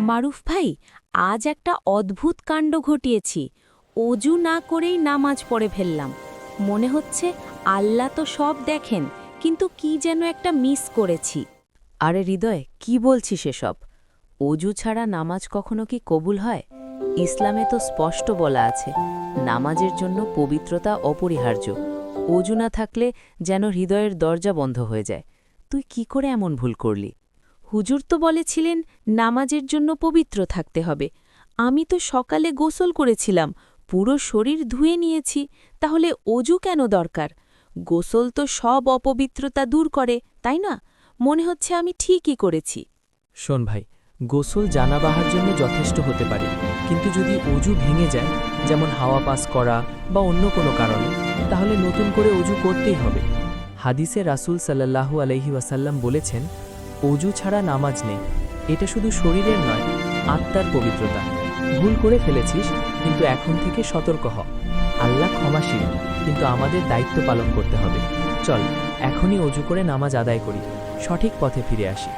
মারুফ ভাই, আজ একটা অদ্ভুত কাণ্ড ঘটিয়েছি। অজু না করেই নামাজ পড়ে ফেললাম। মনে হচ্ছে আল্লাহ তো সব দেখেন, কিন্তু কি যেন একটা মিস করেছি। আরে হৃদয়, কি বলছিস এসব? অজু ছাড়া নামাজ কখনো কি কবুল হয়? ইসলামে তো স্পষ্ট বলা আছে, নামাজের জন্য পবিত্রতা অপরিহার্য। অজু না থাকলে যেন হৃদয়ের দরজা বন্ধ হয়ে যায়। তুই কি করে এমন ভুল করলি? হুজুর তো বলেছিলেন নামাজের জন্য পবিত্র থাকতে হবে। আমি তো সকালে গোসল করেছিলাম, পুরো শরীর ধুয়ে নিয়েছি, তাহলে অজু কেন দরকার? গোসল তো সব অপবিত্রতা দূর করে, তাই না? মনে হচ্ছে আমি ঠিকই করেছি। শোন ভাই, গোসল জানাবাহার জন্য যথেষ্ট হতে পারে, কিন্তু যদি অজু ভেঙে যায়, যেমন হাওয়া পাস করা বা অন্য কোনো কারণে, তাহলে নতুন করে অজু করতেই হবে। হাদিসে রাসূল সাল্লাল্লাহু আলাইহি ওয়াসাল্লাম বলেছেন, অজু ছাড়া নামাজ নেই। এটা শুধু শরীরের নয়, আত্মার পবিত্রতা। ভুল করে ফেলেছিস, কিন্তু এখন থেকে সতর্ক হ। আল্লাহ ক্ষমাশীল, কিন্তু আমাদের দায়িত্ব পালন করতে হবে। চল, এখনই অজু করে নামাজ আদায় করি, সঠিক পথে ফিরে আসি।